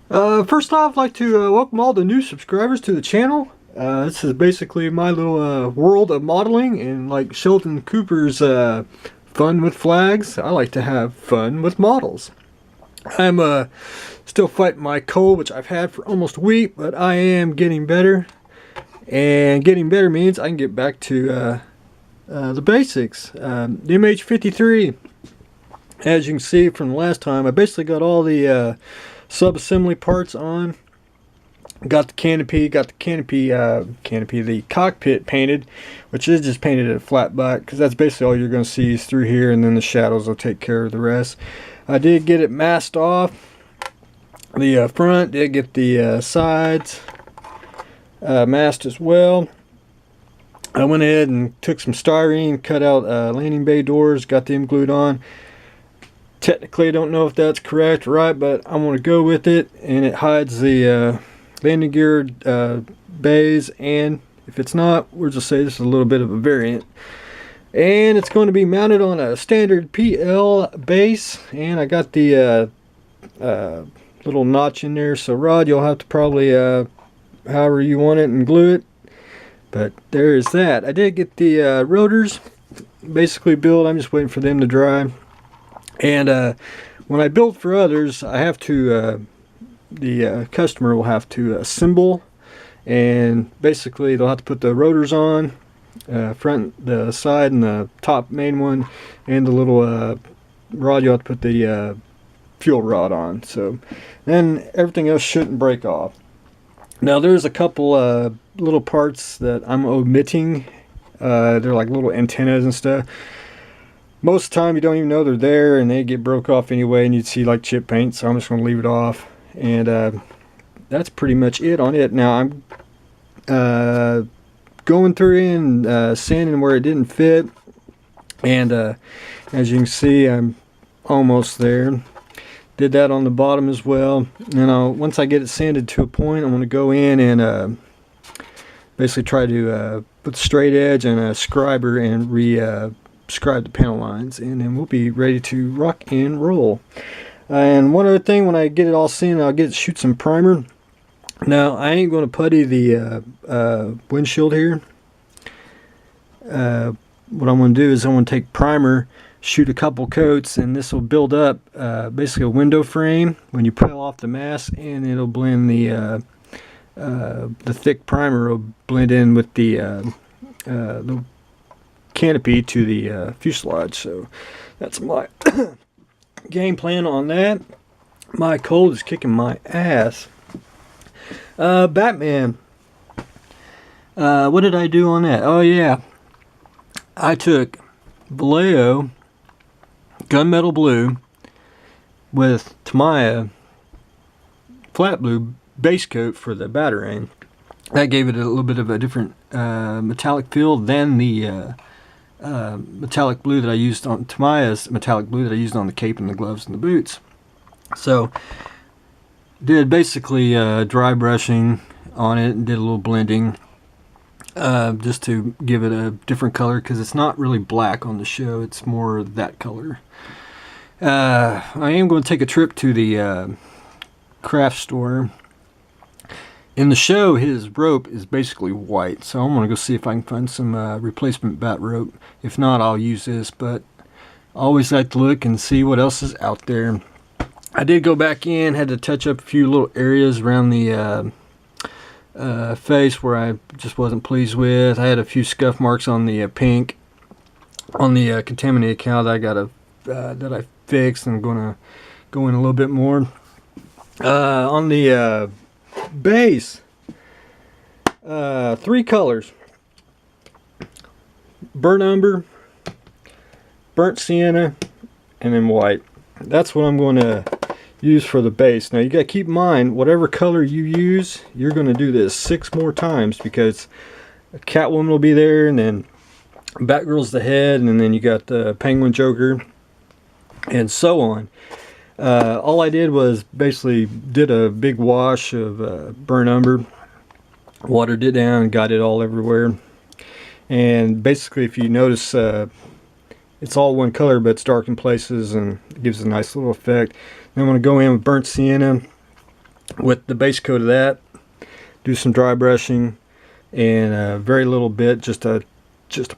First off, I'd like to welcome all the new subscribers to the channel. This is basically my little world of modeling, and like Sheldon Cooper's fun with flags, I like to have fun with models. I'm still fighting my cold, which I've had for almost a week, but I am getting better. And getting better means I can get back to the basics. The MH53, as you can see from the last time, I basically got all the sub-assembly parts on. Got the canopy, the cockpit painted, which is just painted at a flat back, because that's basically all you're going to see is through here, and then the shadows will take care of the rest. I did get it masked off. The front, did get the sides masked as well. I went ahead and took some styrene, cut out landing bay doors, got them glued on. Technically, I don't know if that's correct or right, but I'm going to go with it, and it hides the landing gear bays, and if it's not, we'll just say this is a little bit of a variant. And it's going to be mounted on a standard PL base, and I got the little notch in there, so Rod, you'll have to probably however you want it and glue it. But there's that. I did get the rotors basically built. I'm just waiting for them to dry. And when I build for others, I have to the customer will have to assemble, and basically they'll have to put the rotors on, front, the side, and the top main one, and the little rod you'll have to put the fuel rod on. So then everything else shouldn't break off. Now there's a couple little parts that I'm omitting. They're like little antennas and stuff. Most of the time you don't even know they're there, and they get broke off anyway, and you'd see like chip paint, so I'm just going to leave it off. And that's pretty much it on it. Now I'm going through and sanding where it didn't fit, and as you can see, I'm almost there. Did that on the bottom as well. And once I get it sanded to a point, I'm going to go in and basically try to put the straight edge and a scriber and scribe the panel lines, and then we'll be ready to rock and roll. And one other thing, when I get it all sanded, I'll shoot some primer. Now I ain't going to putty the windshield here. What I'm going to do is I'm going to take primer, shoot a couple coats, and this will build up basically a window frame when you peel off the mask, and it'll blend the thick primer will blend in with the canopy to the fuselage. So that's my game plan on that. My cold is kicking my ass. Batman. What did I do on that? Oh yeah, I took Vallejo gunmetal blue with Tamiya flat blue base coat for the batarang. That gave it a little bit of a different metallic feel than the metallic blue that I used on Tamiya's metallic blue that I used on the cape and the gloves and the boots. So did basically dry brushing on it and did a little blending just to give it a different color, because it's not really black on the show, it's more that color. I am going to take a trip to the craft store. In the show, his rope is basically white, so I'm going to go see if I can find some replacement bat rope. If not, I'll use this, but I always like to look and see what else is out there. I did go back in, had to touch up a few little areas around the face where I just wasn't pleased with. I had a few scuff marks on the pink, on the contaminated cow that I got that I fixed, and I'm going to go in a little bit more. On the base, 3 colors: burnt umber, burnt sienna, and then white. That's what I'm going to use for the base. Now you got to keep in mind, whatever color you use, you're going to do this 6 more times, because Catwoman will be there, and then Batgirl's the head, and then you got the Penguin Joker, and so on. All I did was basically did a big wash of burnt umber, watered it down, got it all everywhere. And basically, if you notice, it's all one color, but it's dark in places, and it gives a nice little effect. Then I'm going to go in with burnt sienna, with the base coat of that. Do some dry brushing and a very little bit, just a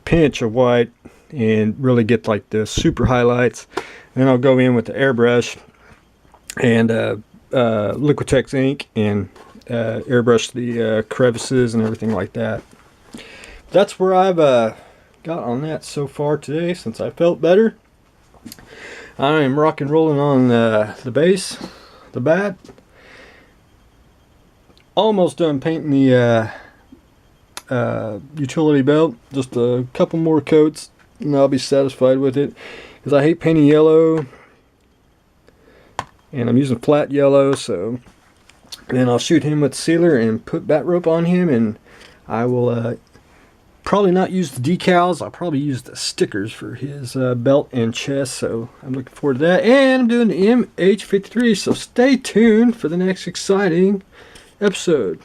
pinch of white, and really get like the super highlights. Then I'll go in with the airbrush and Liquitex ink and airbrush the crevices and everything like that. That's where I've got on that so far today, since I felt better. I am rock and rolling on the base, the bat. Almost done painting the utility belt. Just a couple more coats and I'll be satisfied with it, because I hate painting yellow and I'm using flat yellow. So then I'll shoot him with sealer and put bat rope on him, and I will probably not use the decals. I'll probably use the stickers for his belt and chest. So I'm looking forward to that, and I'm doing the MH53, so stay tuned for the next exciting episode.